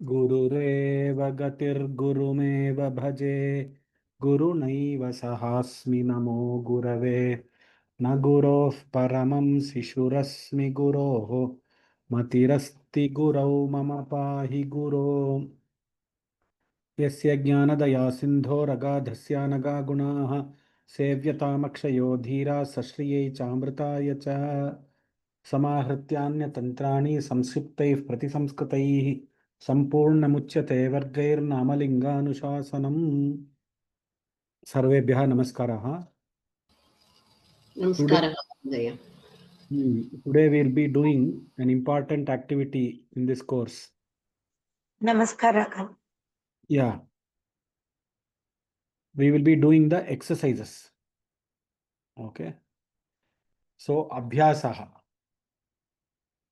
गुरुरेव गतिर्गुरुमेव भजे गुरुनैव सहास्मि नमो गुरवे न गुरोः परमं शिशुरस्मि गुरोः मतिरस्ति गुरौ मम पाहि गुरो यस्य ज्ञानदया सिन्धो रगाधस्य नगा गुणाः सेव्यतामक्षयो धीरा सश्रियै चामृताय च समाहृत्यान्यतन्त्राणि संक्षिप्तैः प्रतिसंस्कृतैः सम्पूर्णमुच्यते वर्गैर्नामलिङ्गानुशासनम् सर्वेभ्यः नमस्कारः. Today, नमस्कारः महोदय. today we'll be doing an important activity in this course. Namaskara. Yeah. We will be doing the exercises. Okay. So, abhyasaha.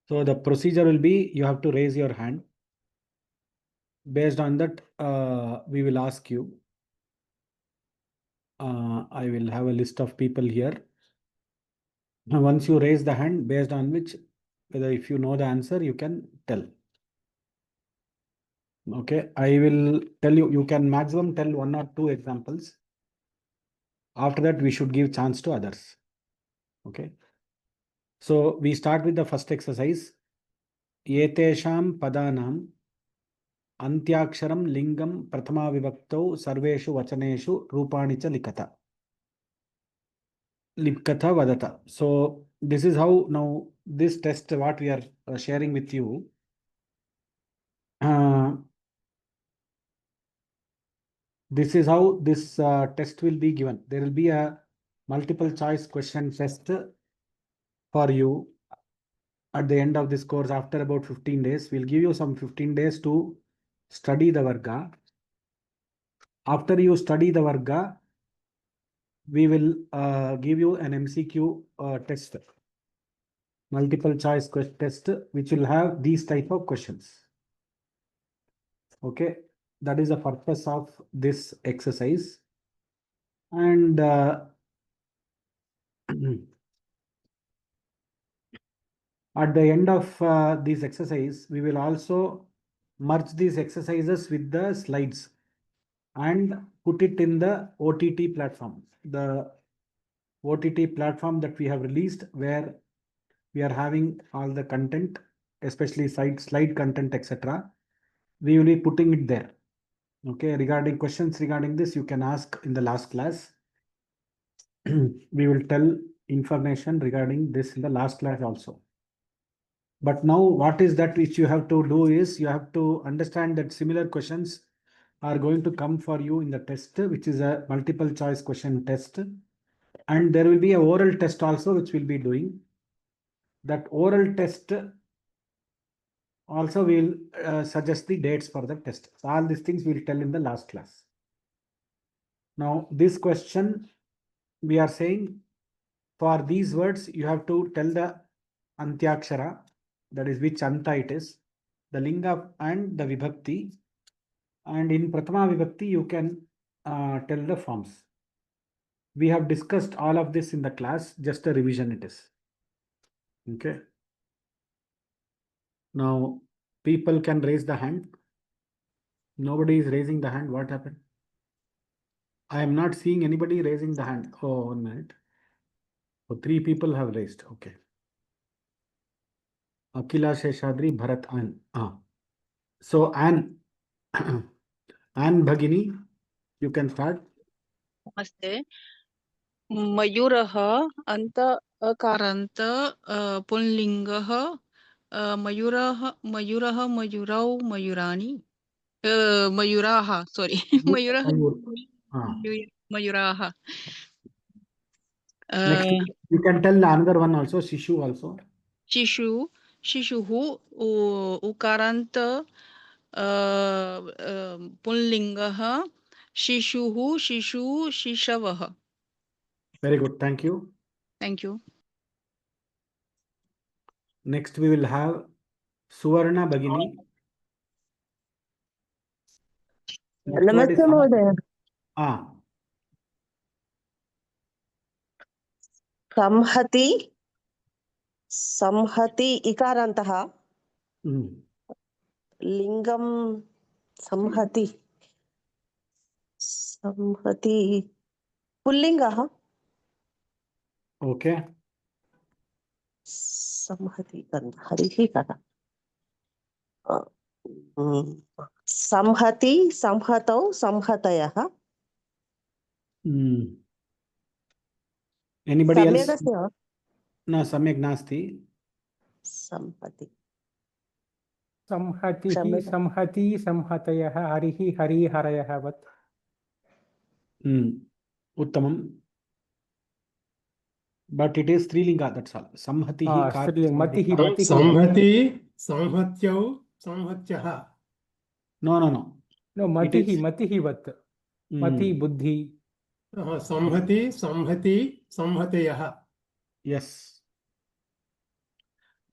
So, the procedure will be you have to raise your hand. Based on that, we will ask you. I will have a list of people here. Now, once you raise the hand, based on which, whether if you know the answer, you can tell. Okay, I will tell you, you can maximum tell 1 or 2 examples. After that, we should give chance to others. Okay. So we start with the first exercise. Etesham padanam antyaksharam lingam prathama vivaktau sarveshu vachaneshu rupani cha likata. Lipkatha vadata. So this is how now this test what we are sharing with you. This is how this test will be given. There will be a multiple choice question test for you at the end of this course. After about 15 days, we'll give you some 15 days to study the Varga. After you study the Varga, we will give you an MCQ test, multiple choice test, which will have these type of questions. Okay, that is the purpose of this exercise. And at the end of this exercise, we will also merge these exercises with the slides and put it in the OTT platform. The OTT platform that we have released, where we are having all the content, especially slide content, etc. We will be putting it there. Okay, regarding questions regarding this, you can ask in the last class. We will tell information regarding this in the last class also. But now what is that which you have to do is you have to understand that similar questions are going to come for you in the test, which is a multiple choice question test. And there will be a oral test also, which we'll be doing. That oral test also will suggest the dates for the test. So all these things we'll tell in the last class. Now this question, we are saying for these words, you have to tell the Antyakshara, that is which Anta it is, the Linga and the Vibhakti. And in Prathama Vibhakti, you can tell the forms. We have discussed all of this in the class, just a revision it is. Okay. Now, people can raise the hand. Nobody is raising the hand. What happened? I am not seeing anybody raising the hand. Oh, 1 minute. So 3 people have raised. Okay. Akila Sheshadri, Bharat, Ann. So Ann, Ann Bhagini, you can start. नमस्ते. मयूरः अन्त अकारान्त पुल्लिङ्गः मयूरः मयूरः मयूरौ मयूराणि मयूराः sorry मयूरः मयूराः. Next, you can tell another one also, Shishu also. शिशु शिशुः उकारान्त पुल्लिङ्गः शिशुः शिशु शिशवः. Very good. Thank you. Thank you. Next, we will have Suvarna Bhagini. Namaste, Mहोदय. संहति इकारन्तः लिंगम संहति पुल्लिंगः Okay. संहति हरिः कदा संहति संहतौ संहतयः Anybody else? सम्यक् अस्ति वा? न सम्यक् नास्ति. संहति संहतिः क्षम्यताम्। संहति संहतयः हरिः हरिहरयः वत् उत्तमम्. But it is strilinga, that's all. Samhatihi स्त्रीलिङ्ग मतिः karma. मतिः संहति संहत्यौ संहत्यः No. नो It मतिः is- मतिः वत् मति बुद्धि संहति संहति संहतयः. Yes.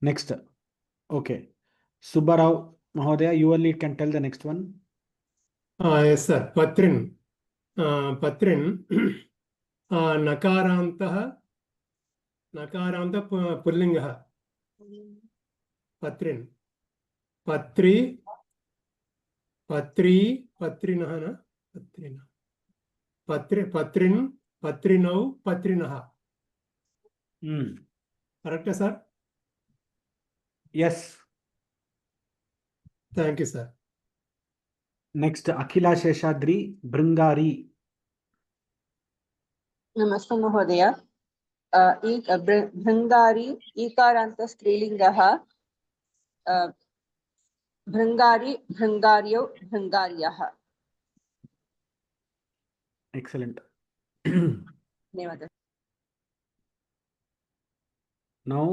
Next. Okay. Subbarao Mahodaya, you only can tell the next one. Yes sir. पत्रिन् नकारान्तः नकारान्त पुल्लिङ्गः पत्रिन् पत्री पत्री पत्रिणः न पत्रिण पत्रिन् पत्रिणौ पत्रिणः. Correct sir? Yes. Thank you sir. Next, Akhila Sheshadri Bringari. नमस्ते महोदय. भृङ्गारी ईकारान्त स्त्रीलिङ्गः भृङ्गारी भृङ्गार्यौ भृङ्गार्यः. Excellent. धन्यवादः. Now,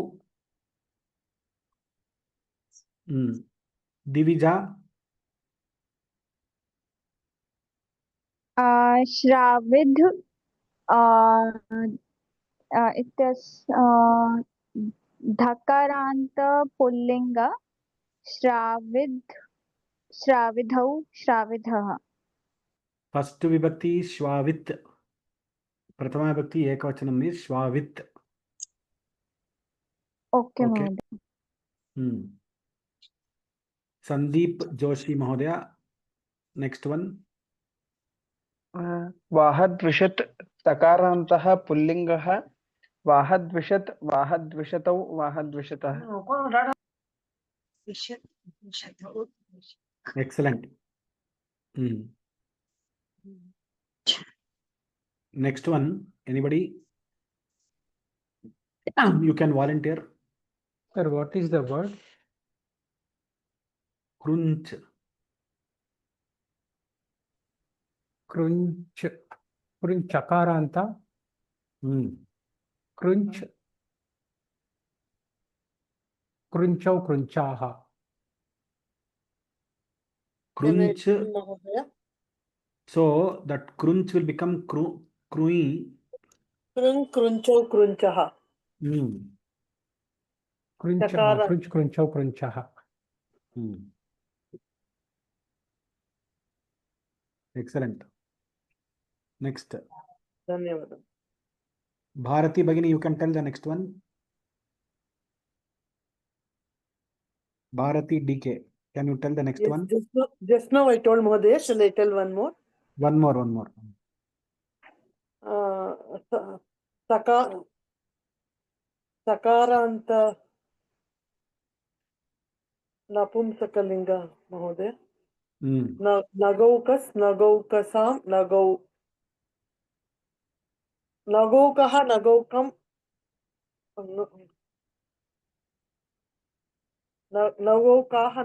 Divija. श्राविद धकारान्त पुल्लिंग श्राविधौ श्राविधः. First vibhakti Shwavit. Prathama vibhakti ekavachanam is Shwavit. Okay Okay. महोदय. Sandeep Joshi Mahodaya. Next one. वाहद्विषत् तकारान्तः पुल्लिङ्गः वाहद्विषत् वाहद्विषतौ वाहद्विषतः. Excellent. Next one. Anybody? You can volunteer. Sir, what is the word? Krunch. Crunch चकारान्त crunch crunchौ crunchaः. Crunch. So that crunch will become crui. कृञ्चौ कृञ्चः crunch चकार- crunch crunchौ crunchaः. Excellent. Next. धन्यवादः. Bharati Bhagini, you can tell the next one. Bharati DK. Can you tell the next one? Just now I told Mahodaya, shall I tell one more? One more. सकारान्त नपुंसकलिंग महोदय. नगौकस् नगौकसां नगौकः नगौकं नगौकाः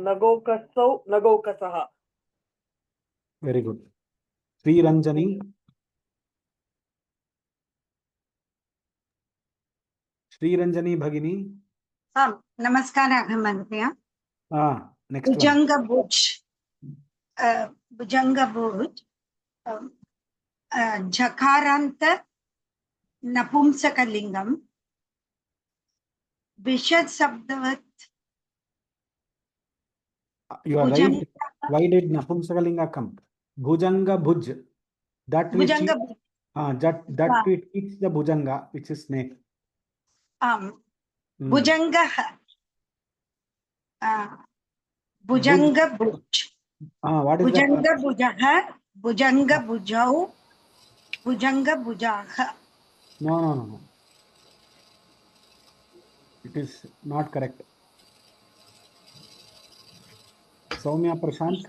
नगौकसौ नगौकसः. Very good. Sri Ranjani. Sri Ranjani Bhagini. नमस्कारः महोदय. Next one. भुजङ्गभुज झकारान्त नपुंसकलिङ्गं विशद शब्दवत्. You are right. Why did Napumsakalinga come? Bhujanga Bhuj. That we teach, that we teach the Bhujanga, which is snake. भुजङ्गः भुजङ्गभुज What is the भुजङ्गभुजः भुजङ्गभुजौ भुजङ्गभुजाः no. It is not correct. Soumya Prashant.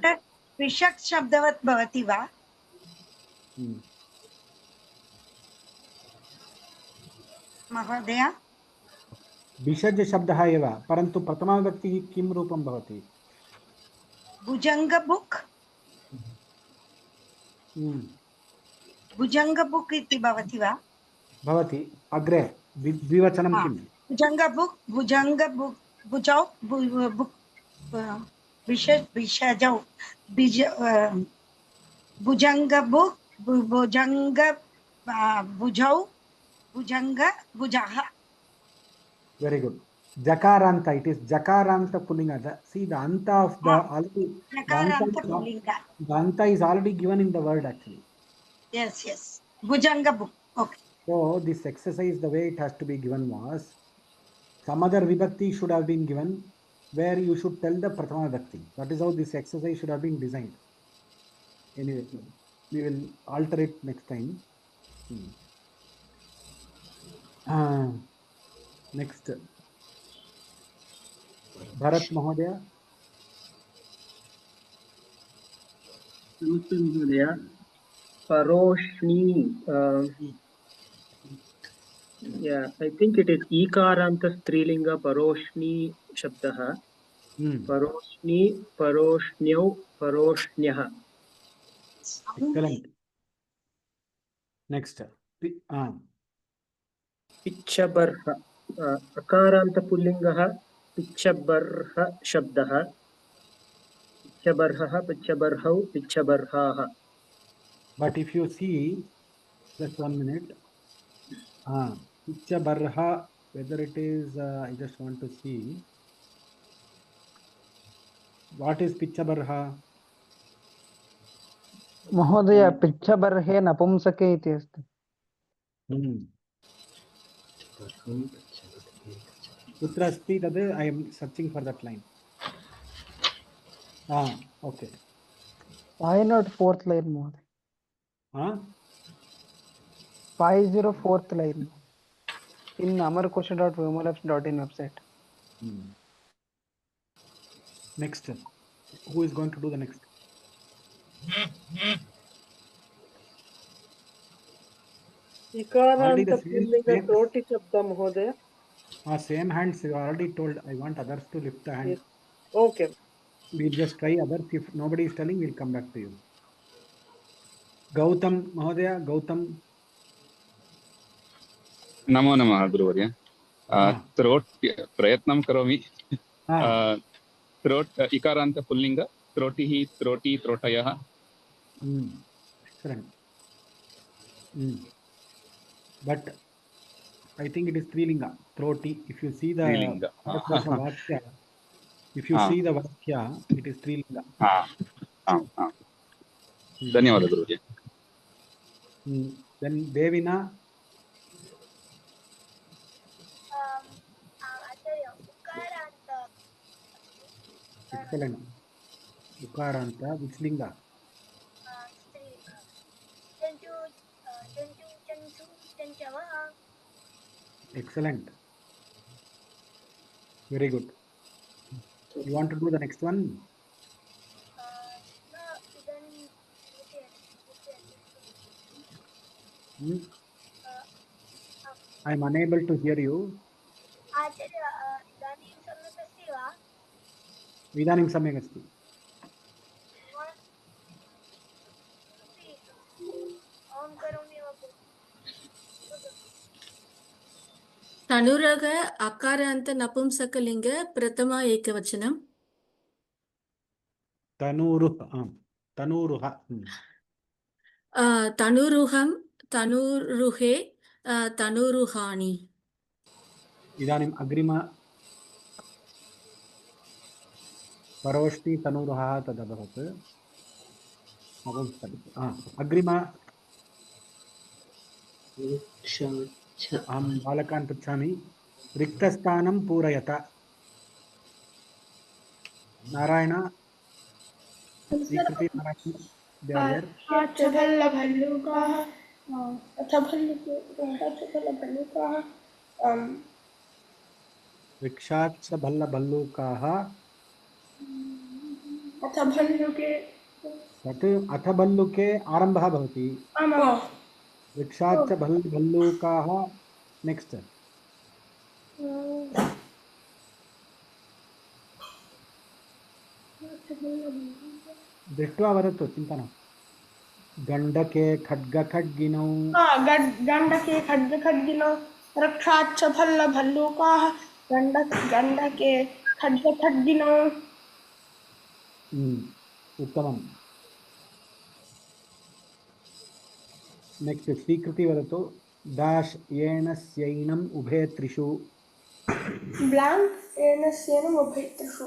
विषक् शब्दवत् भवति वा महोदय विषज शब्दः एव परन्तु प्रथमाविभक्तिः किं रूपं भवति भुजङ्गबुक् भुजङ्गबुक् इति भवति वा भवति अग्रे द्विवचनं किम् भुजङ्गबुक् भुजङ्गबुक् भुजौ book विषजौ भुजङ्गबुक् भुजङ्ग भुजौ भुजङ्गभुजः very good jakaranta it is jakaranta pullinga see the anta of the already jakaranta pullinga the anta is already given in the word actually yes bhujangabuk okay so this exercise the way it has to be given was some other vibhakti should have been given where you should tell the prathama vibhakti. That is how this exercise should have been designed. Anyway, we will alter it next time. Next, Bharat Mahodaya. Namaste Mahodaya. Paroshni. Yeah, I think it is Ikaranta Strilinga Paroshni Shabdaha. Paroshni, Paroshnyau, Poroshnyaha. Excellent. Next. Pichabarha. Akaranta Pullingaha. Pichabarha Shabdaha. Pichabarha, Pichabarhau, Pichabarhaha. But if you see, just 1 minute. Pichabarha, whether it is, I just want to see. What is Pichabarha? महोदय पिच्छबर्हे नपुंसके इति अस्ति कुत्र अस्ति तद् I am searching for that line. Okay. Why not 4th line महोदय 504th line in amarkosha.vimalaps.in website. Next, who is going to do the next? इकारान्त pulling त्रोटि शब्द महोदय Same hands you already told. I want others to lift the hand. Yes. Okay. We'll just try others. If nobody is telling, we'll come back to you. Gautam Mahodaya, Gautam. नमो नमः गुरुवर्य त्रोट प्रयत्नं करोमि त्रोट इकारान्त pulling त्रोटिः Troti त्रोटयः Excellent. But I think it is Strilinga, Troti. If you see the Vakya, if you see the Vakya, it is Strilinga. धन्यवादः guruji. Then Devina. Excellent. Ukaranta, which linga? Excellent. Very good. You want to do the next one? I am unable to hear you. Idanim samyak asti. तनुरग अकारान्त नपुंसकलिंग प्रथमा एकवचनम् तनुरुह तनुरुहं तनुरुहे तनुरुहानि इदानीम् अग्रिम परोष्टि तनुरुह तदभवत् अग्रिम अहं बालकान् पृच्छामि रिक्तस्थानं पूरयत Narayana, Srikriti, Narayana, they are there. भल्लूकाः अथ भल्लुके भल्लुकाः Vrikshacha bhalla bhallukaha. अथ भल्लुके तत् अथ भल्लुके आरम्भः भवति. वृक्षाच्च भल्लूकाः. नेक्स्ट. दृष्ट्वा वदतु, चिन्ता न. गण्डके खड्गखड्गिनौ. गण्डके खड्गखड्गिनौ रक्षाच्च भल्लूकाः गण्डके खड्गखड्गिनौ. उत्तमम्. नेक्स्ट स्वीकृति वदतु. दाश् येन स्यैनम् उभे त्रिषु. ब्लाङ्क् येन स्यैनम् उभे त्रिषु.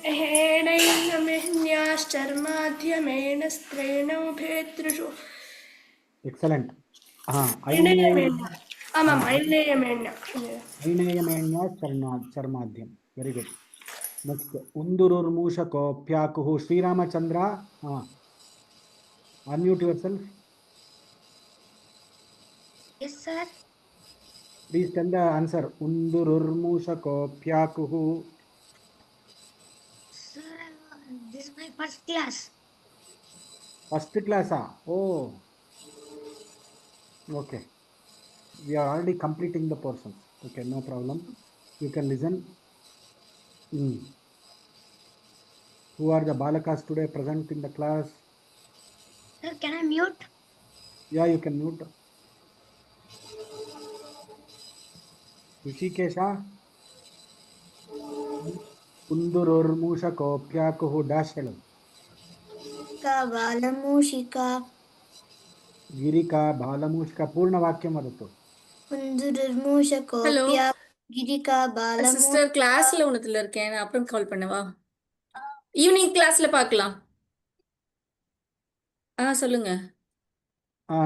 हेणैनमेन्याश्चर्माध्यमेन स्त्रेण उभे त्रिषु. एक्सलेंट. ऐनेयमेन्या चर्माद्यम. Very good. नेक्स्ट उन्दुरुर्मूषकोऽप्याकुः. Shriramachandra, unmute yourself. Yes, sir. Please tell the answer. Undururmूषकोऽप्याकुः. Sir, this is my first class. First class, oh, okay. We are already completing the portion. Okay, no problem. You can listen. Who are the balakas today present in the class? Sir, can I mute? Yeah, you can mute. ऋषिकेशा. कुन्दुरुर्मूषकोऽप्याकुः dash hello. बालमूषिका गिरिका बालमूषिका. पूर्णवाक्यं वदतु. कुन्दुरुर्मूषकोऽप्या गिरिका sister கிளாஸ்ல ஒண்ணுத்துல இருக்கேன், நான் அப்புறம் கால் பண்ணவா? Evening கிளாஸ்ல பார்க்கலாம். சொல்லுங்க.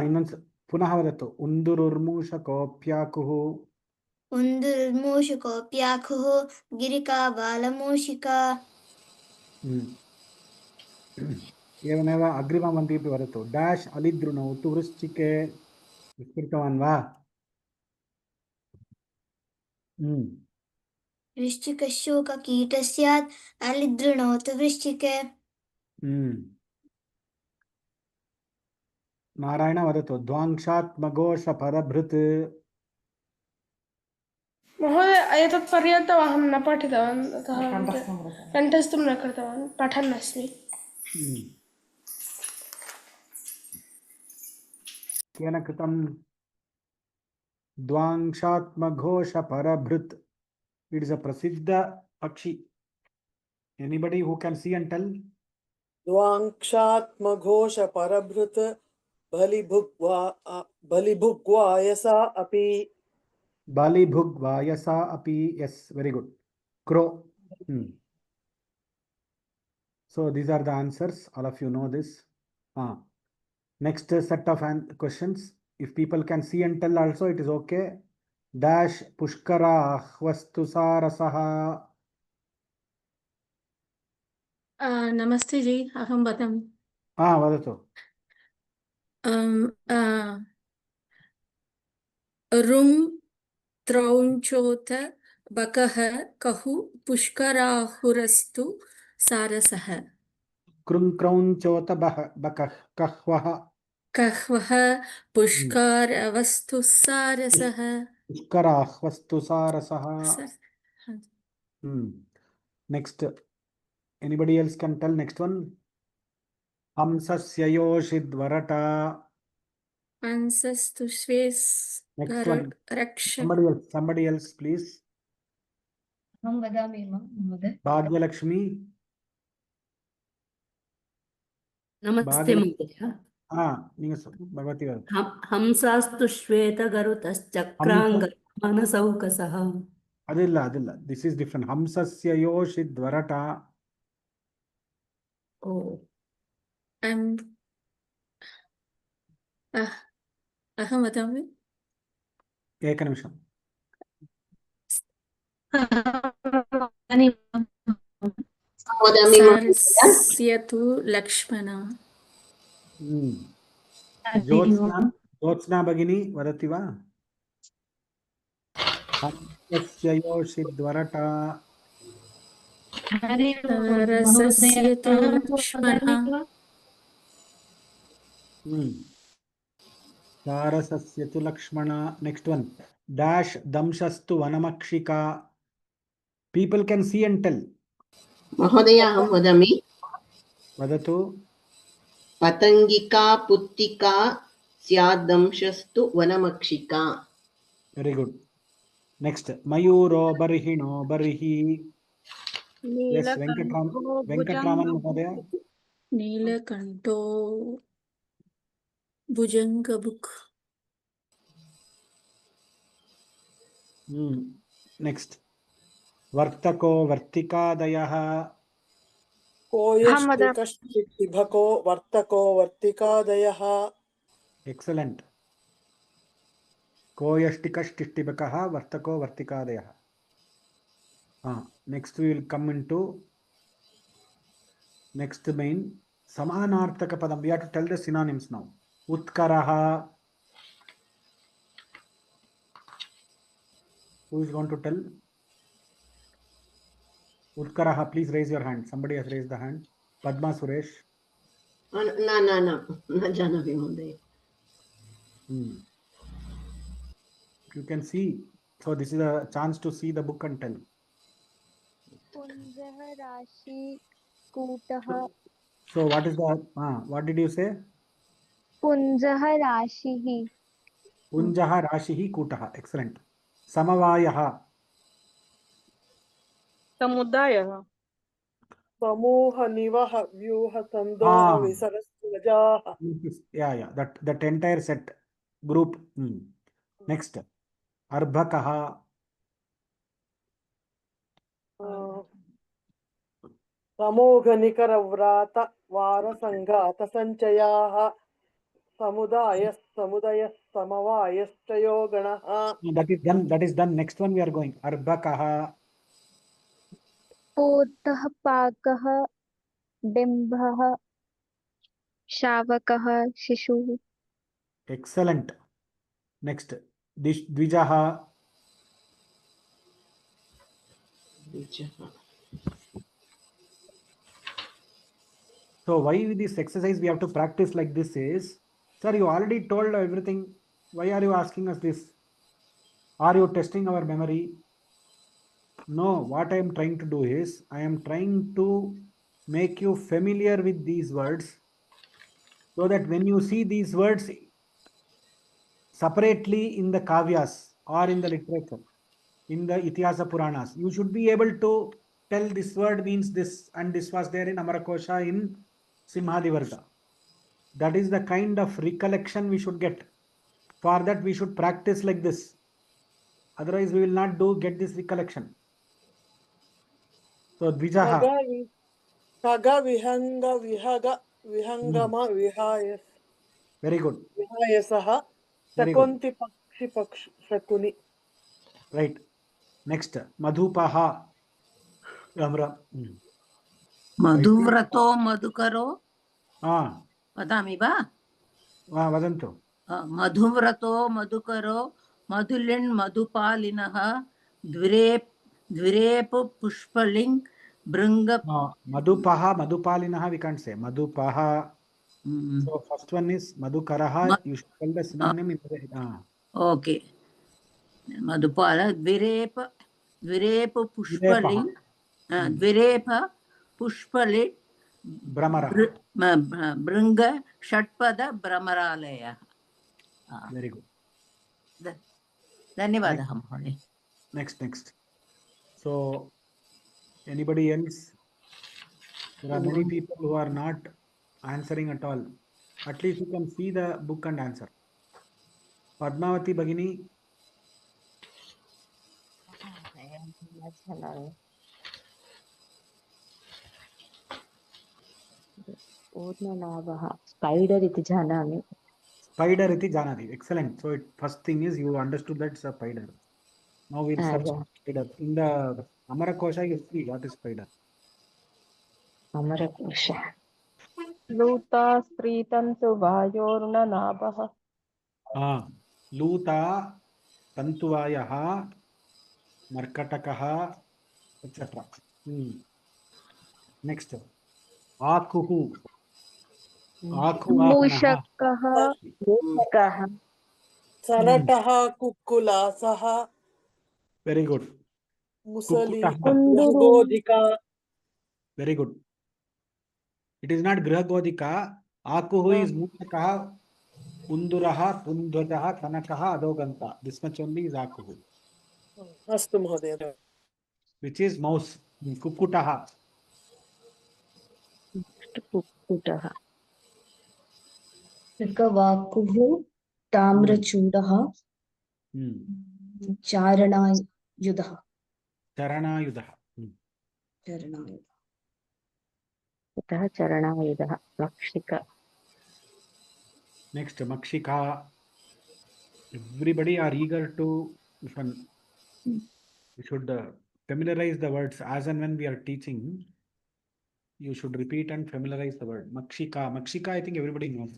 ಇನ್ನೊಂದು ಪುನಃ ವದತು. ಉಂದುರುರ್ಮೂಷಕೋऽಪ್ಯಾಕುಃ. कुन्दुरुर्मूषकोऽप्याकुः गिरिका बालमूषिका. एवमेव अग्रिममन्त्रेऽपि वदतु. डाश् अलिद्रुणौ तु वृश्चिके. विस्मृतवान् वा? वृश्चिकशोककीटस्यात् अलिद्रुणोतु वृश्चिके. नारायण वदतु. ध्वांशात्मघोषपरभृत्. महोदय एतत् पर्यन्तम् अहं न पठितवान्, अतः कण्ठस्थं न कृतवान्, पठन् अस्मि. केन कृतं? ध्वांशात्मघोषपरभृत्. It is a prasiddha pakshi. Anybody who can see and tell? द्वांक्षात्मघोषपरभृत् बलिभुग्वायसा अपि. Balibhugvayasa api. Yes, very good. Crow. So these are the answers. All of you know this. Next set of questions. If people can see and tell also, it is okay. Dash pushkara ahvastu sarasaha. नमस्ते जी, अहं वदामि. वदतु. रुं त्रौञ्चोत बकः कहु पुष्कराहुरस्तु सारसः. कृं क्रौञ्चोत बकः कहवः. कहवः पुष्करवस्तु सारसः. पुष्कराह्वस्तु सारसः. Next. Anybody else can tell? Next one. Hamsasya yoshidvarata. Ansastu sves. Next one. Somebody else, please. अहं वदामि महोदय. भाग्यलक्ष्मी. नमस्ते महोदय. भगवती वदतु. हंसास्तु श्वेतगरुतश्चक्राङ्ग मनसौकसः. अदिल्ल. This is different. Hamsasya yoshidvarata. अहं वदामि. एकनिमिषम्. वदामि महोदय। सारस्यतु लक्ष्मण। ज्योत्स्ना भगिनी वदति वा? योषिद्वरटा सारस्यतु लक्ष्मण। सारसस्यतु लक्ष्मण। नेक्स्ट वन, dash दंशस्तु वनमक्षिका. People can see and tell. महोदय अहं वदामि। वदतु। पतंगिका पुत्तिका स्यादंशस्तु वनमक्षिका। Very good. Next, मयूरो बर्हिणो बर्हि. Yes, Venkatraman महोदय। नीलकंठो भुजंगभुक्। Next, वर्तको वर्तिकादयः. कोयष्टिकष्टिभको वर्तको वर्तिकादयः। Excellent. कोयष्टिकष्टिष्टिभकः वर्तको वर्तिकादयः. Next we will come into next main samanarthaka padam. We have to tell the synonyms now. Utkaraha. Who is going to tell? Utkaraha, please raise your hand. Somebody has raised the hand. Padma Suresh. न जानामि महोदय। You can see. So this is a chance to see the book and tell. पुंजः राशि कूटः. So what is the what did you say? पुंजः राशिः. Punjaha rashihi kutah. Excellent. Samavayaha. समुदायः। समूह निवह व्यूह संदोह विसरस्वजाः। Yeah. That entire set group. Next, Arbhakaha. समूह निकर व्रात वार संघात संचयाः। समुदाय समवायश्चयो गणः। That is done. Next one we are going. Arbhakaha. पोतः पाकः डिम्भः शावकः शिशुः. Excellent. Next, Dvijaha. So why with this exercise we have to practice like this is, sir, you already told everything. Why are you asking us this? Are you testing our memory? No, what I am trying to do is, I am trying to make you familiar with these words so that when you see these words separately in the kavyas or in the literature, in the Itihasa Puranas, you should be able to tell this word means this and this was there in Amarakosha in Simhadivarga. That is the kind of recollection we should get. For that we should practice like this. Otherwise we will not get this recollection. So Dvijaha. Kaga vihanga vihaga vihangama vihayas. Very good. Vihayasaha sakunti pakshi shakuni. Right. Next, Madhupaha. मधुव्रतो मधुकरो वदामि वा? वदन्तु। मधुव्रतो मधुकरो मधुलिन् मधुपालिनः द्विरेप पुष्पलिंग भृंग. Madhupaha, Madhupalinah we can't say. Madhupaha. So first one is Madhukaraha. You should tell the synonym in the Okay. Madhupala द्विरेप पुष्पलिंग द्विरेप पुष्पलिंग भ्रमरः भृंग षट्पद भ्रमरालयः. Very good. धन्यवादः महोदय. Next. So anybody else? There are many people who are not answering at all. At least you can see the book and answer. Padmavati Bhagini. Spider iti janami. Spider iti janati. Excellent. So first thing is you understood that it's a spider. Now we'll search Spider. In the Amarakosha, you see what is spider. Amarakosha लूता स्त्रीतन्तु वायोर्ननाभः Luta, Tantuvayah, Markatakaha, etc. Next. Akuhu. मूषकः मूषकः चरटः कुक्कुलासः Very good. मुसली Kukkutaha. गृहगोधिका Very good. It is not Grihagodika. Akuhu is Mushakaha, Unduraha, Pundhvajaha, Kanakaha, Adoganta. This much only is Akuhu, अस्तु महोदय which is mouse. Kukkutaha. कुक्कुटः वाकुः ताम्रचूडः चारणायुधः Charanayudaha. चरणायुधः अतः चरणायुधः मक्षिक Next, Makshika. Everybody are eager to we should familiarize the words as and when we are teaching. You should repeat and familiarize the word. Makshika. Makshika, I think everybody knows.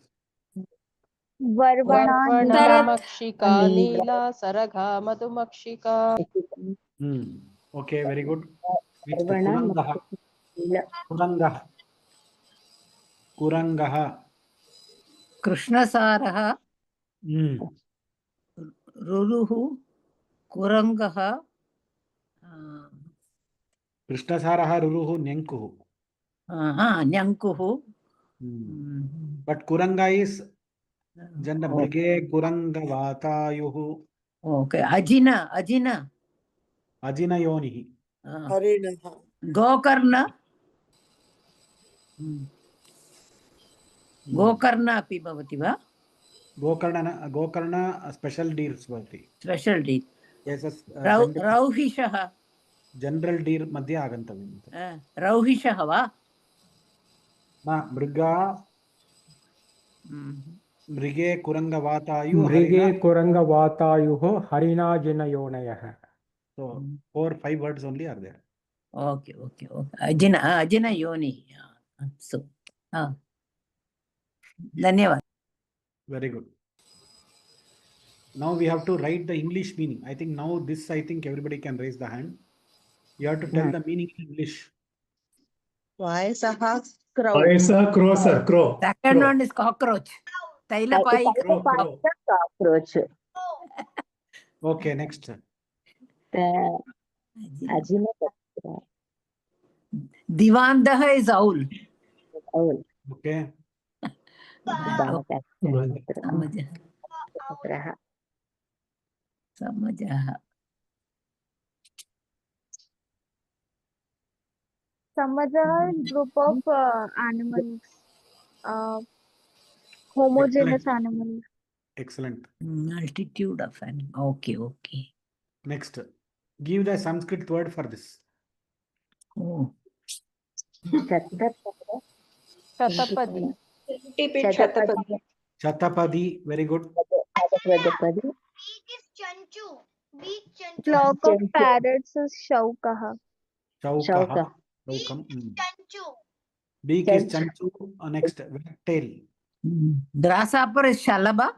वर्वणा मक्षिका नीला सरघा मधुमक्षिका Okay, very good. Next, Kurangaha. Kurangaha. Kurangaha. Krishnasaraha, Ruruhu, Kurangaha, Krishnasaraha, Ruruhu, Nyankuhu. Nyankuhu. But Kuranga is Janda Mrige Kuranga Vatayuhu. Okay, Ajina. Ajina Yonihi. हरिणः Gokarna. Gokarna api bhavati va? Gokarna special deers bhavati. Special deer. Yes, Rauhishaha. General deer madhya agantavim. Rauhishaha va? Mriga Mrige Kuranga Vatayu. मृगे कुरंगवातायुः हरिणाजिनयोनयः So 4-5 words only are there. Okay. Ajina Yoni. So, Dhanyavad. Very good. Now we have to write the English meaning. I think now this, I think everybody can raise the hand. You have to tell the meaning in English. Paisa, crow, sir, crow. Second one is cockroach. Tailapai. cockroach. Okay, next. Divandaha is owl. Okay. Samajaha. Samaja is group of animals, homogeneous animals. Excellent. Multitude of animals. Okay. Next. Give the Sanskrit word for this. Oh. शतपदी Chatapadi. Very good. Flock of parrots is Shaukaha. Chaukaha. Beak is Chanchu. Next. Tail. Grasshopper is Shalaba.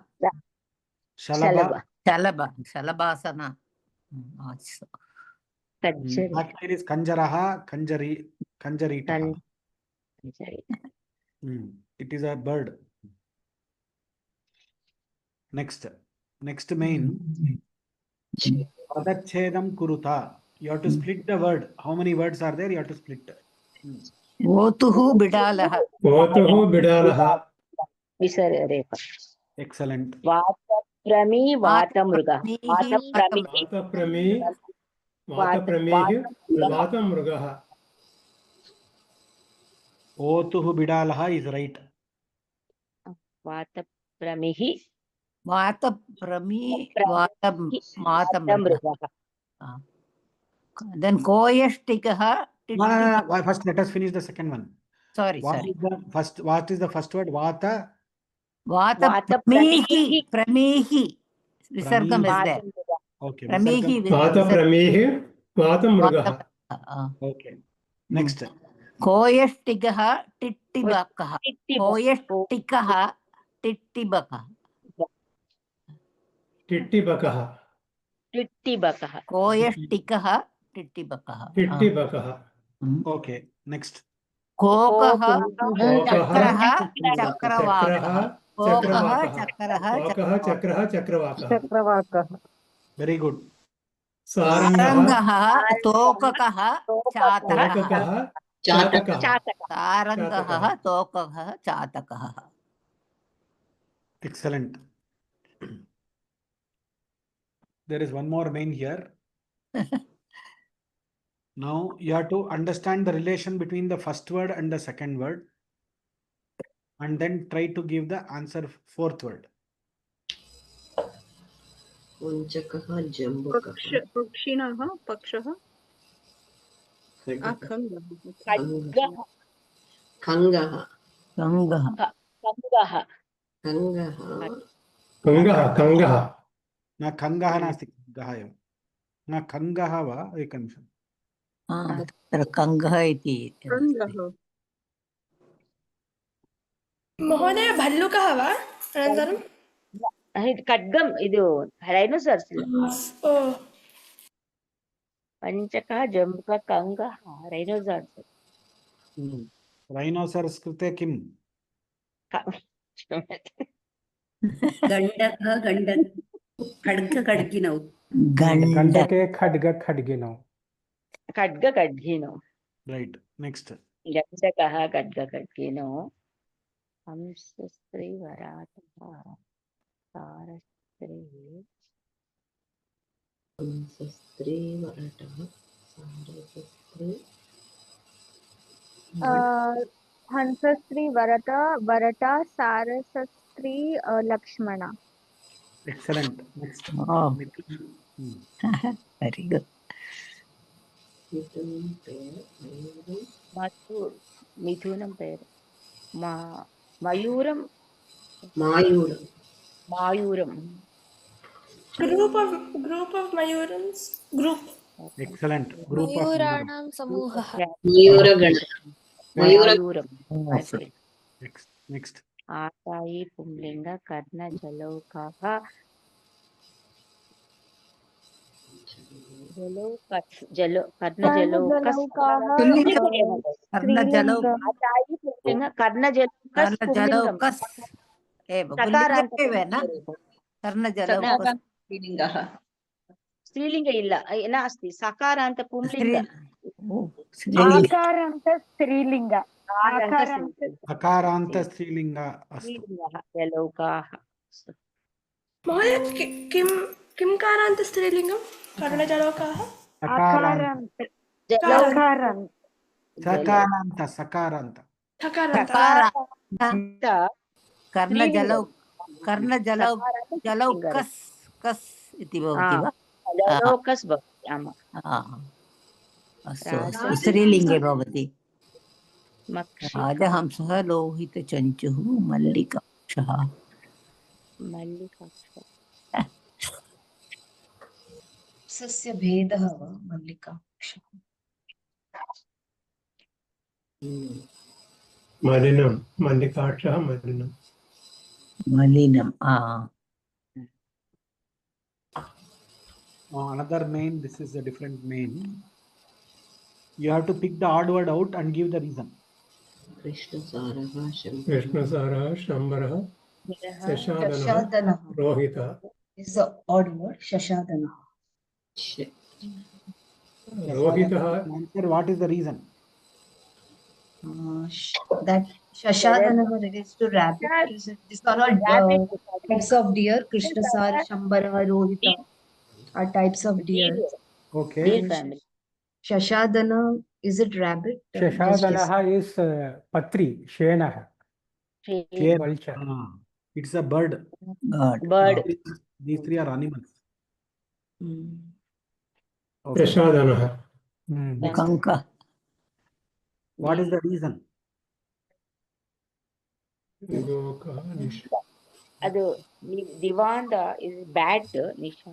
Shalaba. Shalabasana. Black tail is Kanjaraha. Kanjarita. It is a bird. Next main. Padachedam Kuruta. You have to split the word. How many words are there? You have to split. Votuhu Bidalaha. Excellent. Vataprami Vatamruga. Vatamrugaha. Otuhu Bidalaha is right. Vatapramihi. Vatamrugaha. Then Koyashtikaha. No. First, let us finish the second one. Sorry. What is the first word? Pramihi. Visargam is there. Okay. Vatapramihi. वातमृगः Okay. Next. कोयष्टिकः टिट्टिबकः कोयष्टिकः टिट्टिबकः टिट्टिबकः टिट्टिबकः कोयष्टिकः टिट्टिबकः टिट्टिबकः Okay. Next. कोकः कोकः चक्रः चक्रवाकः वाकः चक्रः चक्रवाकः चक्रवाकः Very good. सारङ्गः सारङ्गः तोककः चातकः तोककः चातकः सारङ्गः तोककः चातकः Excellent. There is one more main here. Now you have to understand the relation between the first word and the second word, and then try to give the answer fourth word. कुञ्चकः जम्बुकः पक्षिणः पक्षः खड्गः खड्गः खङ्गः गङ्गः कङ्गः खङ्गः कङ्गः कङ्गः न खङ्गः नास्ति खङ्गः एव न खङ्गः वा एकनिमिषम् तत्र कङ्गः इति महोदय भल्लुकः वा अनन्तरं खड्गम् इदु रैनोसर्स् ओ पञ्चकः जम्बुकः कङ्गः रैनोसर्स् रैनोसरस् कृते किम् गण्डकः खड्गखड्गिनौ गण्डके खड्गिनौ खड्गखड्गिनौ Right. Next. गण्डकः खड्गखड्गिनौ हंसस्त्री वरातः सारस्त्री हंसस्त्री वरटः सारसस्त्री हंसस्त्री वरटा सारसस्त्री लक्ष्मणा. Excellent. Next. Oh. Hmm. Very good. मिथुनं पेर् मयूरं मायूरं group of mayurans group. Excellent. Group of मयूराणां समूहः मयूरं Next. आशायी पुंलिंग कर्णजलौकः स्त्रीलिंग इल्ल नास्ति सकारान्त पुंलिंग अकारान्त स्त्रीलिंग स्त्रीलिंगः जलौकाः महोदय किं कारान्त स्त्रीलिङ्गं कर्णजलौकाः सकारान्त कर्णजलौकस् कस् इति भवति वा जलौकस् भवति अस्तु स्त्रीलिङ्गे भवति राजहंसः लोहितचञ्चुः मल्लिकाक्षः सस्य भेदः वा मल्लिकाक्षः मलिनं मल्लिकाक्षः मलिनं another main. This is a different main. You have to pick the odd word out and give the reason. कृष्णसारः शम्बरः शशादनः रोहितः is the odd word shashadanah. रोहितः Answer. What is the reason? That shashadanah relates to rabbit. These are all types of deer. Krishnasar, Shambara, Rohita are types of deer. Okay. Shashadana, is it rabbit? Shashadanah is patri, shenah. Vulture. It's a bird. Bird. These three are animals. शशादनः कंका. What is the reason? ಅದು ದಿವಾಂದ is bad Nisha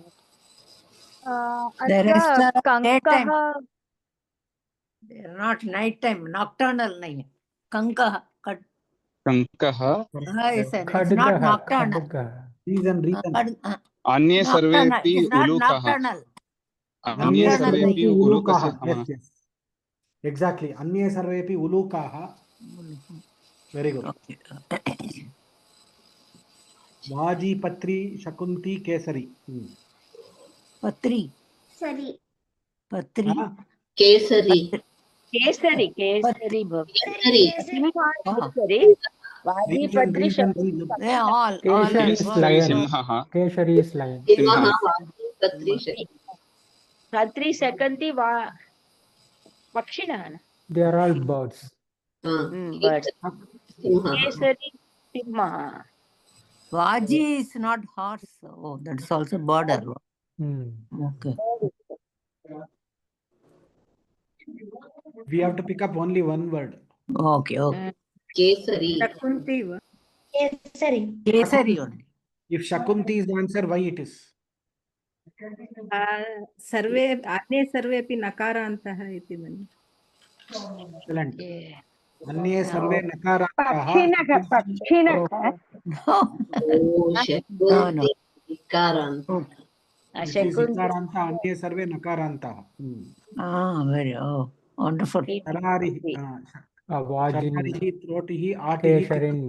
The rest अत्र are daytime. कङ्कः They are not night time, nocturnal nahi. Kankah, Kankah. it's not nocturnal. Reason. अन्ये Nocturnal. सर्वेपि It is not उलूकाः. nocturnal. अन्ये Nocturnal सर्वेपि nahi. उलूकस्य Yes, समानः. yes. Exactly. अन्ये सर्वेपि उलूकाः. Very good. वाजी पत्री शकुंती केसरी. Patri. Sari. Patri. Kesari. केसरी केसरी भवति Kesari. केसरी वाजी पत्री They all Keshari is lion. सिंहः. Keshari is lion. Simha, Patri, पत्री सकन्ति वा पक्षिणः न They are all birds. birds केसरी सिंहः Vaji is not horse. Oh, that's also border. Okay. We have to pick up only one word. Okay, okay. Kesari. Kesari. Kesari only. If Shakunti is the answer, why it is? सर्वे अन्ये सर्वेपि नकारान्तः इति मन्ये. Excellent. अन्ये सर्वे नकारान्तः. पक्षिणः No. Karanta. नकारान्तः अन्ये सर्वे नकारान्तः. Very wonderful. शरारिः शरारिः त्रोटिः आटिः Kesharin.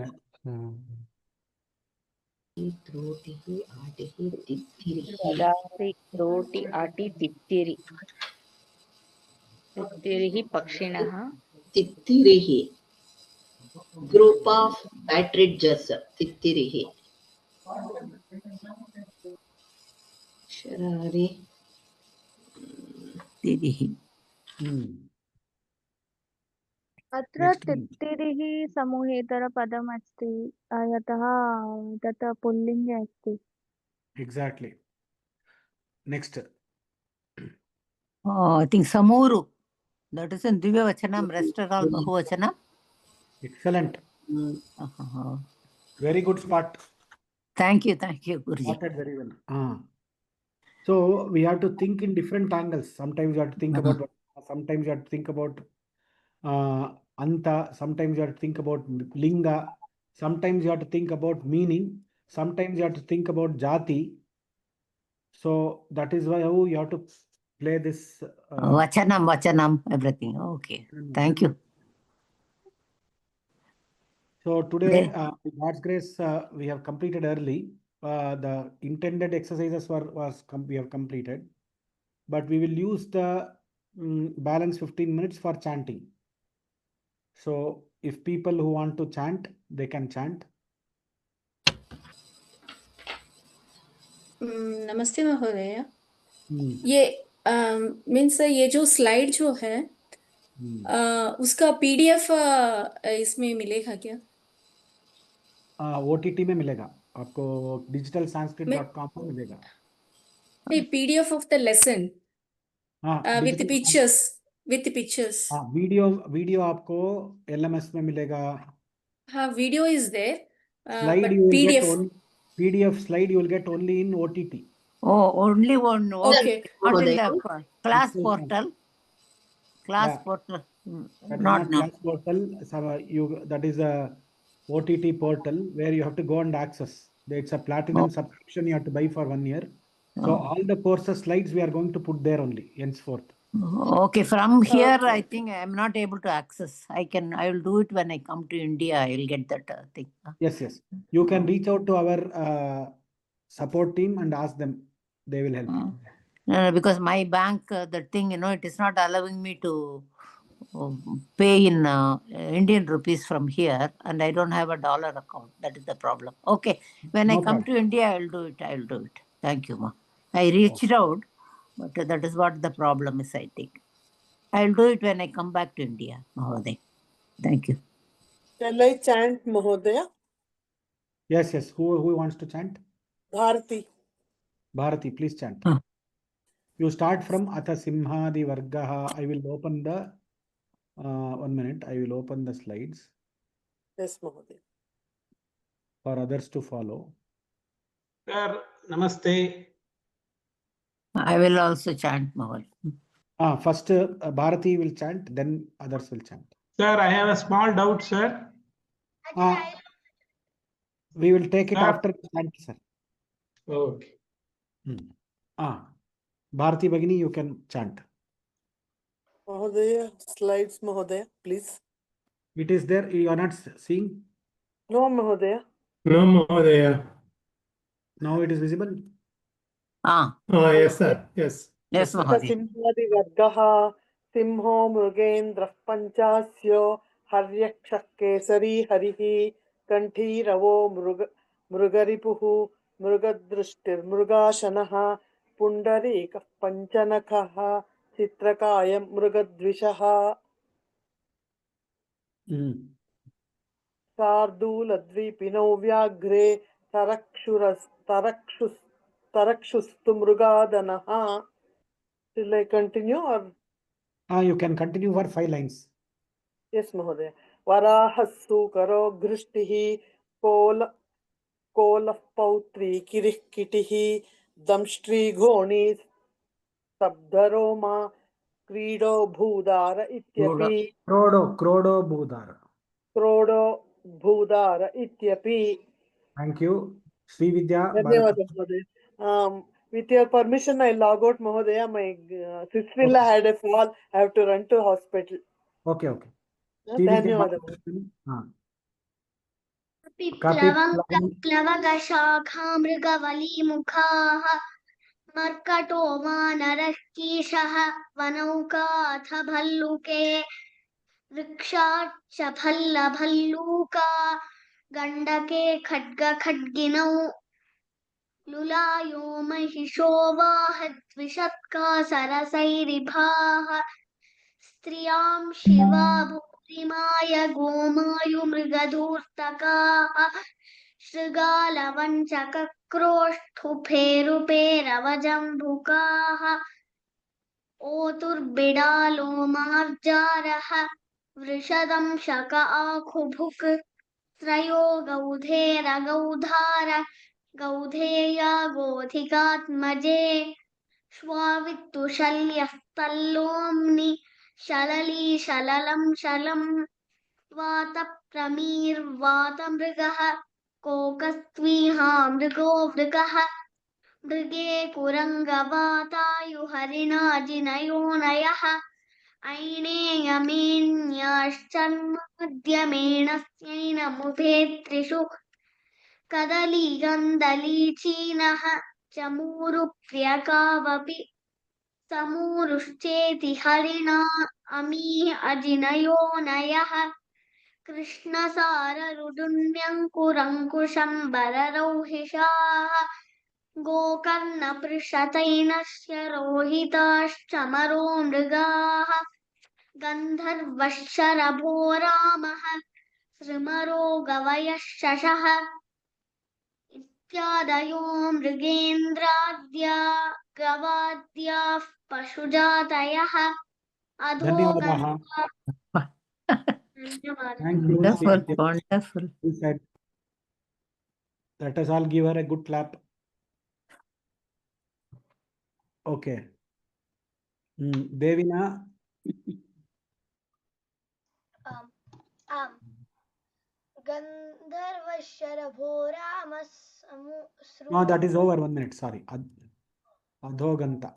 Trotihi, Atihi, Tittirihi. सदारि रोटि आटि तित्तिरि तित्तिरिः पक्षिणः Tittirihi. Group of partridges. Tittirihi. Sharari. Tirihi. अत्र तित्तिरिः समूहेतरपदमस्ति यतः तत् पुल्लिङ्गे अस्ति. Exactly. Next. I think Samuru. That is in Divya Vachanam. Rest are all Bahuvachanam. Excellent. Very good spot. Thank you, Guruji. Spotted very well. So we have to think in different angles. Sometimes you have to think about. Sometimes you have to think about anta. Sometimes you have to think about linga. Sometimes you have to think about meaning. Sometimes you have to think about jati. So that is why you have to play this. Vachanam, everything. Okay. Thank you. So today, with God's grace, we have completed early. The intended exercises we have completed, but we will use the balance 15 minutes for chanting. So if people who want to chant, they can chant. नमस्ते महोदय. ये means ये जो slide जो है उसका PDF इसमें मिलेगा क्या? OTT में मिलेगा आपको, digitalsanskrit.com में मिलेगा. नहीं, PDF of the lesson with pictures. Video आपको LMS में मिलेगा. हाँ, video is there. But PDF slide you will get only in OTT. Oh, only one. Okay. Not in the class portal. Portal. Not class portal. That is a OTT portal where you have to go and access. It's a platinum subscription you have to buy for 1 year. So all the courses slides we are going to put there only henceforth. Okay, from here I think I am not able to access. I will do it when I come to India. I will get that thing. Yes. You can reach out to our support team and ask them. They will help you. No, because my bank, the thing, it is not allowing me to pay in Indian rupees from here, and I don't have a dollar account. That is the problem. Okay, when I come to India, I will do it. Thank you, ma. I reached out, but that is what the problem is, I think. I will do it when I come back to India, Mahoday. Thank you. Shall I chant, Mahodaya? Yes. Who wants to chant? Bharati, please chant. You start from Atha Simhadi Vargaha. I will open the 1 minute. I will open the slides. Yes, Mahodaya. For others to follow. Sir, namaste. I will also chant, Mohan. First Bharati will chant, then others will chant. Sir, I have a small doubt, sir. We will take it Sir. after the chant, sir. Okay. Bharati Bhagini, you can chant. Mahodaya, slides Mahodaya, please. It is there, you are not seeing? No Mahodaya. No, Mahodaya. Now it is visible? Yes, sir. Yes. Yes, Mahodaya. Simhadi Vargaha, Simho Mrugendra Panchasyo, Haryakshak Kesari Harihi, Kanthi Ravo Mrugaripuhu, Mrugadrushtir Mrugashanaha, Pundarika Panchanakaha, Chitrakayam Mrugadvishaha. शार्दूलद्वीपिनौ व्याघ्रे तरक्षुस्तु मृगादनः. Shall I continue or? You can continue for 5 lines. Yes, Mahodaya. Varahassu karo घृष्टिः कोलः पौत्री किरिः किटिः दंष्ट्री घोणी सब्धरोमा क्रीडो भूदार इत्यपि. क्रोडो भूदार इत्यपि. Thank you. Sri Vidya. धन्यवादः महोदय. With your permission, I log out, Mahodaya. My sister-in-law had a fall. I have to run to hospital. Okay. धन्यवादः. प्लवगशाखा मृगवलीमुखाः मर्कटो वानरः कीशः वनौकाथ भल्लुके वृक्षाच्च भल्लभल्लूका गण्डके खड्गिनौ लुलायो महिषो वाहद्विषत्का सरसैरिभाः स्त्रियां शिवा भूरिमाय गोमायु मृगधूर्तकाः शृगालवञ्चकक्रोष्ठुफेरुपेरवजम्भुकाः ओतुर्बिडालो मार्जारः वृषदंशक आखुभुक् त्रयो गौधेरगौधार गौधेया गोधिकात्मजे श्वावित्तु शल्यः तल्लोम्नि शलली शललं शलं वातप्रमीर्वातमृगः कोकस्त्विहा मृगो मृगः मृगे कुरङ्गवातायुहरिणाजिनयोनयः ऐणेयमेन्याश्चन्माद्यमेणस्यैनमुभे कदलीगन्धलीचीनः चमूरुप्र्यकावपि समूरुश्चेति हरिणा अमीः अजिनयोनयः कृष्णसाररुदुन्यङ्कुरङ्कुशम्बररौहिषाः गोकर्णपृषतैनस्य रोहिताश्चमरो मृगाः गन्धर्वशरभो रामः श्रीमरो गवयः शशः इत्यादयो मृगेन्द्राद्या गवाद्याः पशुजातयः धन्यवादः. Thank you. Wonderful. Let us all give her a good clap. Okay. Devina. गन्धर्वशरभो रामः No, that is over. 1 minute. Sorry. Adhoganta.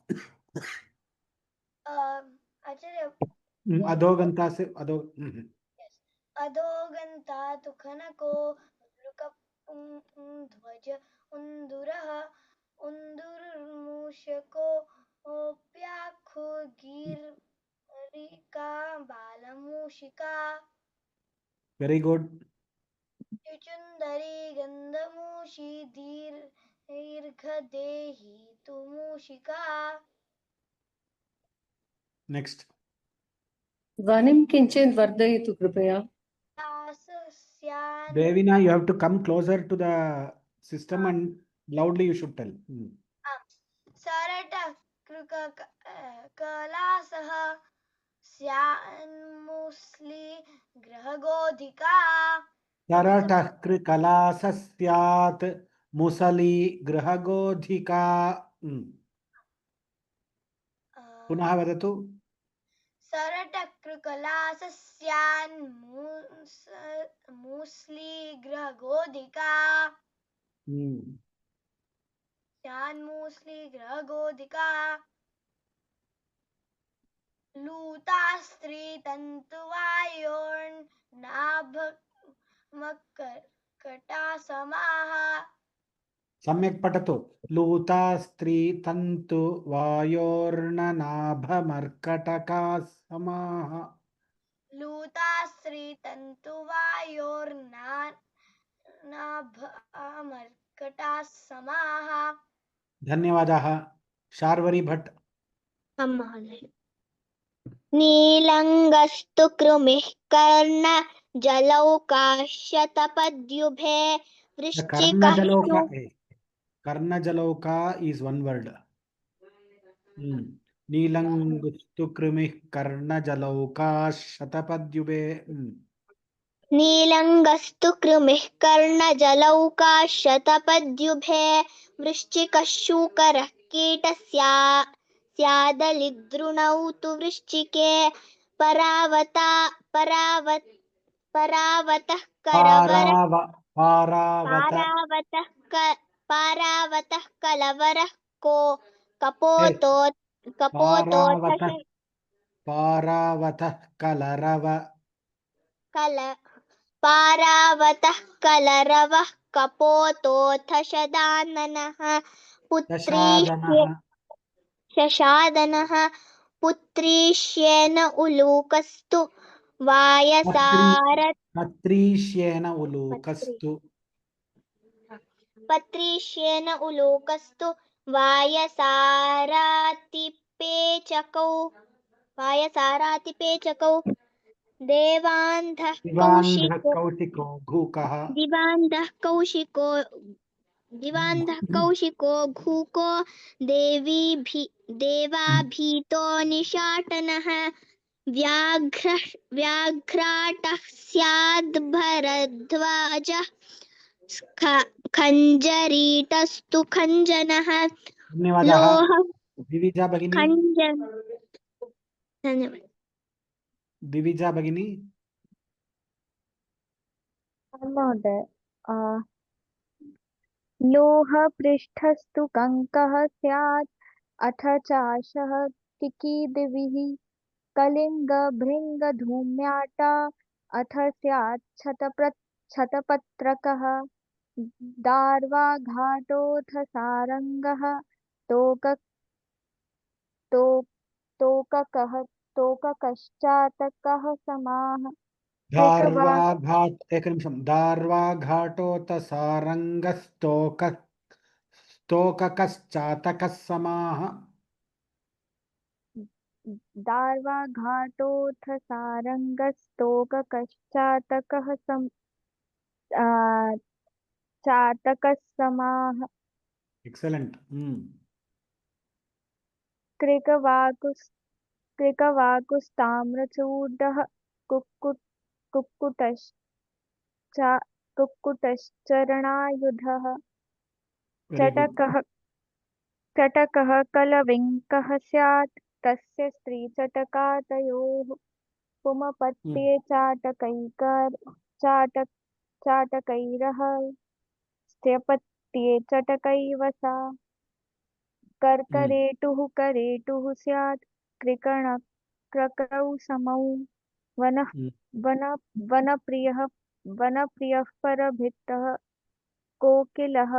Acharya. Adhoganta se अधोगन्ता तु खनको ध्वज उन्दुरः उन्दुर्मूषको प्याखुगीर्रिका बालमूषिका. Very good. चुचुन्दरी गन्धमूषी दीर्घदेही तु मूषिका. Next. ध्वनिं किञ्चित् वर्धयतु कृपया. Devina, you have to come closer to the system and loudly you should tell. सरट कलासः स्यान्मुस्लि ग्रहगोधिका. Saratah kalasasyaat musali grahagodhika. पुनः वदतु। सरटकृकलासस्यान् मूस्ली गृहगोधिका मूस्ली गृहगोधिका लूतास्त्रीतन्तुवायोर्नाभमकर्कटासमाः। सम्यक् पठतु। लूता स्त्री तन्तु वायोर्ननाभमर्कटकाः समाः। लूतास्त्रीतन्तुवायोर्नाभमर्कटाः समाः। धन्यवादाः। शार्वरी भट्ट। नीलङ्गस्तु कृमिः कर्णजलौकाशतपद्युभे वृश्चिकः कर्णजलौका is one word. नीलंगुस्तु कृमिः कर्णजलौकाशतपद्युभे। नीलङ्गस्तु कृमिः कर्णजलौकाशतपद्युभे वृश्चिकः शूकरः कीटः स्यादलिद्रुणौ तु वृश्चिके परावतः कलवरः पारावतः कलरवः कपोतोऽथ शदाननः पुत्रीष्येन उलूकस्तु पत्रीष्येन उलूकस्तु वायसारातिपेचकौ दिवान्धः कौशिको घूको देवाभीतो निशाटनः व्याघ्राटः स्याद्भरद्वाजः खञ्जरीटस्तु खञ्जनः दिविजा भगिनी। धन्यवाद। दिविजा भगिनी। महोदय लोहपृष्ठस्तु कङ्कः स्यात् अथ चाशः किकीदिविः कलिङ्गभृङ्गधूम्याटा अथ स्यात् छतपत्रकः दार्वाघाटोऽथ सारङ्गः तोककश्चातकः समाः दार्वाघाटोऽथ सारङ्गस्तोककश्चातकः समाः। दार्वाघाटोऽथ सारङ्गस्तोककश्चातकः चातकः समाः। एक्सेलेंट। कृकवाकुस्ताम्रचूडः कुक्कुटश्चरणायुधः चटकः कलविङ्कः स्यात् तस्य स्त्रीचटकातयोः पुमपत्ये चाटकैरः स्त्यपत्ये चटकैवसा कर्करेटुः करेटुः स्यात् कृकणक्रकौ समौ वनप्रियः परभित्तः कोकिलः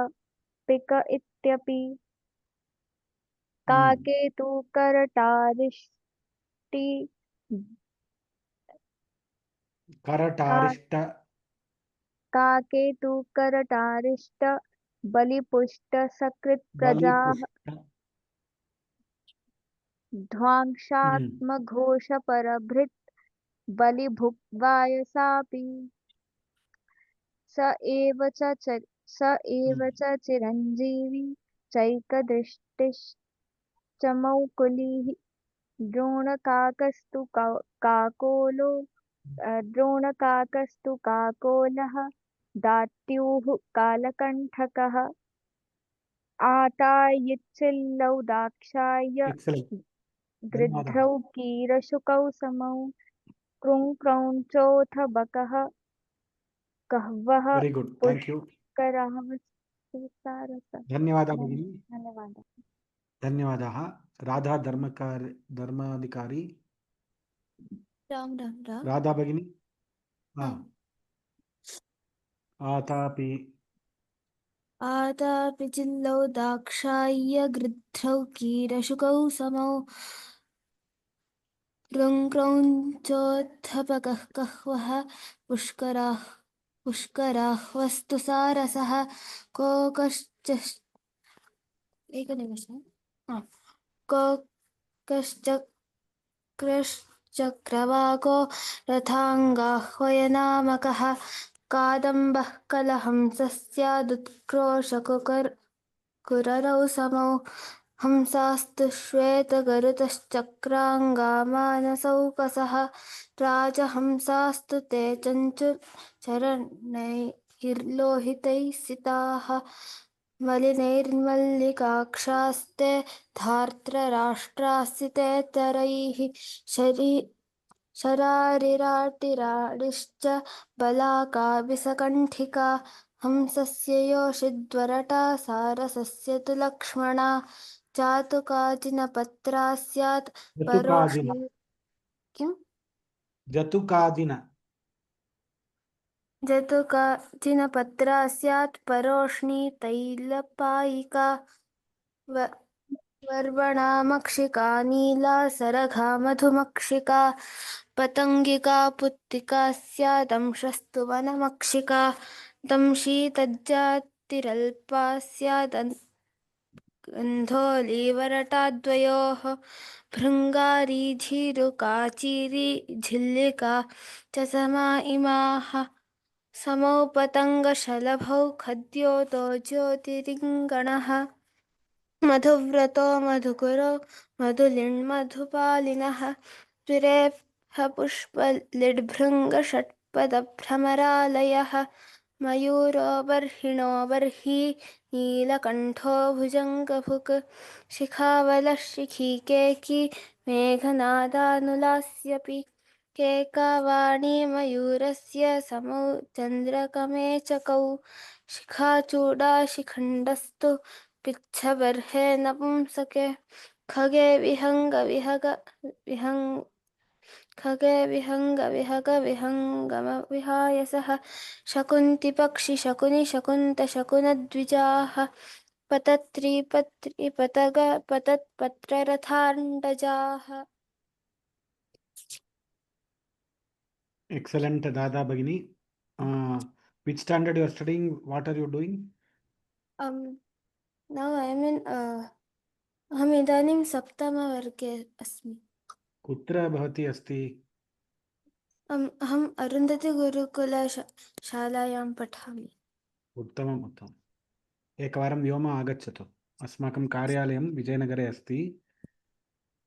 पिक इत्यपि काकेतु करटारिष्ट बलिपुष्ट सकृत्प्रजाः ध्वांसात्मघोषपरभृत् बलिभुग्वायसापि स एव च चिरञ्जीवी चैकदृष्टिश्चमौकुलिः द्रोणकाकस्तु काकोलः दात्यूः कालकण्ठकः आटायिच्छिल्लौ दाक्षाय्य गृध्रौ कीरशुकौ समौ कृं क्रौञ्चोऽथ बकः कहवः वेरी गुड, थैंक यू। पुष्करः सुसारसः। धन्यवादः भगिनी। धन्यवादः। धन्यवादः। राधा धर्माधिकारी राम राम राम। राधा भगिनी। आतापि आदापि चिल्लौ दाक्षाय्य गृध्रौ कीरशुकौ समौ क्रौञ्चोत्थपकः कहवः पुष्कराह्वस्तु सारसः कोकश्च एकनिमिषम् कोकश्चक्रवाको रथाङ्गाह्वयनामकः कादम्बः कलहंसः स्यादुत्क्रोशकुररौ समौ हंसास्तु श्वेतगरुतश्चक्राङ्गामानसौकसः राजहंसास्तु ते चरणैर्लोहितैः सिताः मलिनैर्मल्लिकाक्षास्ते धार्तराष्ट्रास्तितेतरैः शरारिराटिराडिश्च बलाकाविसकण्ठिका हंसस्य योषिद्वरटा सारसस्य तु लक्ष्मणा चातुकाजिनपत्रा स्यात् परोक्ष्णी किं जतुकाजिनपत्रा स्यात् परोष्णी तैलपायिका वर्वणा मक्षिका नीला सरघा मधुमक्षिका पतङ्गिका पुत्तिका स्यादंशस्तु वनमक्षिका दंशीतज्जातिरल्पा स्यादन्धोलीवरटाद्वयोः भृङ्गारी झीरुकाचीरी झिल्लिका च समा इमाः समौ पतङ्गशलभौ खद्योतो ज्योतिरिङ्गणः मधुव्रतो मधुकुरो मधुलिण्मधुपालिनः द्विरेफः पुष्पलिड्भृङ्गषट्पदभ्रमरालयः मयूरो बर्हिणो बर्ही नीलकण्ठो भुजङ्गभुक् शिखावलः शिखिकेकी मेघनादानुलास्यपि केकावाणी मयूरस्य समौ चन्द्रकमेचकौ शिखाचूडा शिखण्डस्तु पिच्छबर्हे नपुंसके खगे विहङ्गम विहायसः शकुन्ति पक्षि शकुनि शकुन्त शकुनद्विजाः पतत्री पत्री पतग पतत्पत्ररथाण्डजाः। excellent, Dada Bhagini. Which standard you are studying? What are you doing? Now I am in अहम् इदानीं सप्तमवर्गे अस्मि। कुत्र भवती अस्ति? अहम् अरुन्धति गुरुकुलशालायां पठामि। उत्तमम् उत्तमम्। एकवारं व्योम आगच्छतु। अस्माकं कार्यालयं विजयनगरे अस्ति।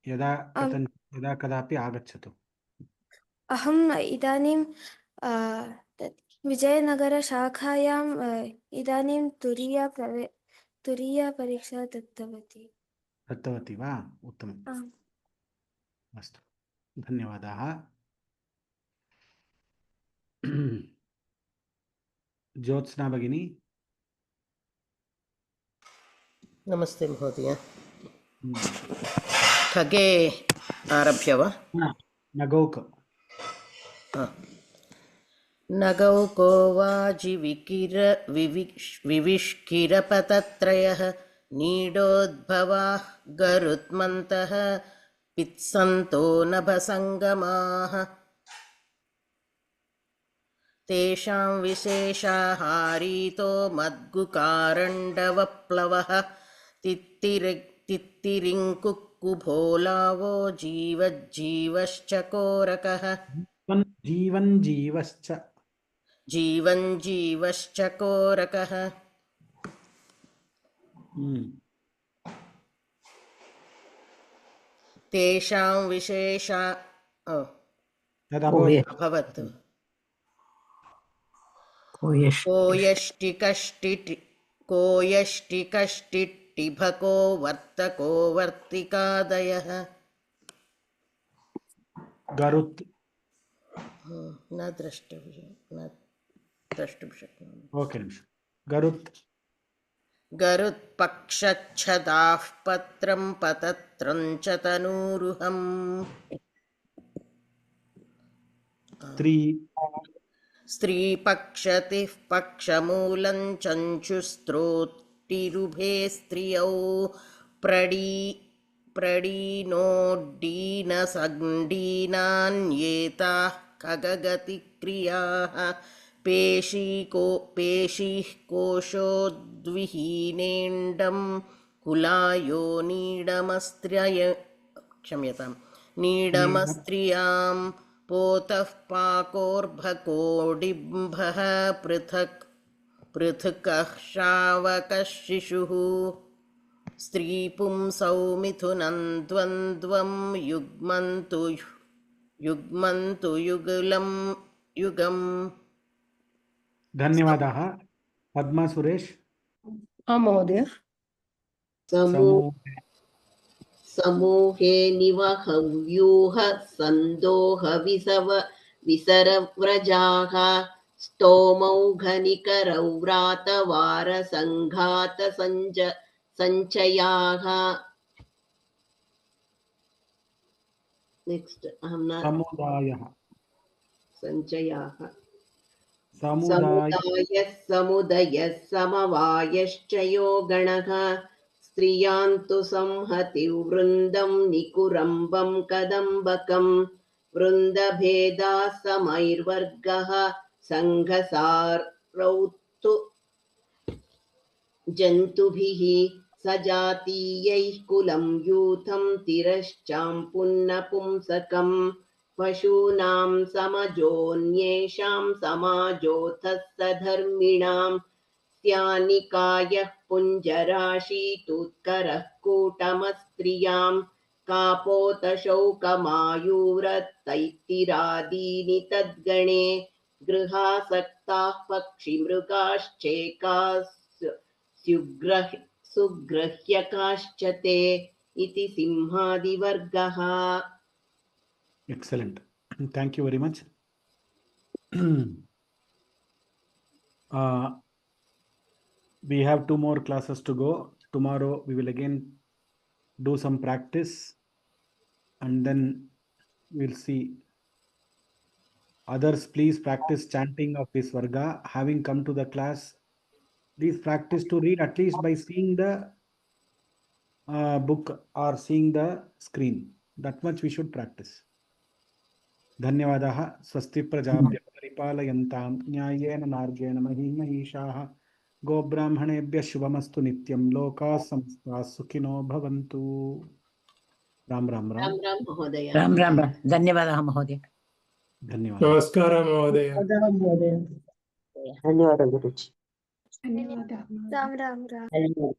यदा कदापि आगच्छतु। अहम् इदानीं विजयनगरशाखायाम् इदानीं तुरीया परीक्षा दत्तवती वा? उत्तमम्। अस्तु, धन्यवादाः। ज्योत्स्ना भगिनी। नमस्ते महोदय। खगे आरभ्य वा? नगौक। नगौको वाजिविकिर विविष्किरपतत्रयः नीडोद्भवाः गरुत्मन्तः पित्सन्तो नभसङ्गमाः तेषां विशेषाहारीतो मद्गुकारण्डवप्लवः तित्तिरिङ्कुक्कुभोलावो जीवज्जीवश्चकोरकः जीवश्चकोरकः तेषां विशेषा अभवत् कोयष्टिकष्टिटिभको वर्तको वर्तिकादयः गरुत् न द्रष्टुं शक्नोमि। ओके गरुत् गरुत्पक्षच्छदाः पत्रं पतत्रं च तनूरुहम्। स्त्रीपक्षतिः पक्षमूलं चञ्चुस्त्रोटिरुभे स्त्रियौ प्रडीनोड्डीनसण्डीनान्येताः खगगतिक्रियाः पेशीः कोशोद्विहीनेण्डं कुलायो नीडमस्त्रियां पोतः पाकोर्भकोडिम्भः पृथक्कः शावकः शिशुः स्त्रीपुंसौ मिथुनं द्वन्द्वं युग्मन्तु युगम्। धन्यवादाः। पद्मा सुरेश। महोदय। समूहे निवहव्यूह सन्दोह विसरव्रजाः स्तोमौघनिकरौ व्रातवार सङ्घात सञ्चयाः। नेक्स्ट समुदायः सञ्चयाः। समुदायः समुदयः समवायश्च यो गणः स्त्रियान्तु संहतिवृन्दं निकुरम्बं कदम्बकं वृन्दभेदाः समैर्वर्गः सङ्घसारौतु जन्तुभिः सजातीयैः कुलं यूथं तिरश्चाम्पुन्नपुंसकं पशूनां समजोऽन्येषां समाजोऽथः सधर्मिणां स्यानिकायः पुञ्जराशीतुत्करः कूटमस्त्रियां कापोतशौकमायूरतैत्तिरादीनि तद्गणे गृहासक्ताः पक्षिमृगाश्चेकाः सुग्रह्यकाश्च ते इति सिंहादिवर्गः। Excellent. Thank you very much. We have 2 more classes to go. Tomorrow we will again do some practice and then we'll see. Others, please practice chanting of this Varga. Having come to the class, please practice to read at least by seeing the book or seeing the screen. That much we should practice. धन्यवादाः। स्वस्ति प्रजाभ्यः परिपालयन्तां न्यायेन मार्गेण महीमहीषाः गोब्राह्मणेभ्यः शुभमस्तु नित्यं लोकाः समस्ताः सुखिनो भवन्तु। राम राम राम। राम राम महोदय। राम राम राम। धन्यवादाः महोदय। धन्यवाद। नमस्कारः महोदय। धन्यवाद गुरुजी। राम राम राम। धन्यवाद।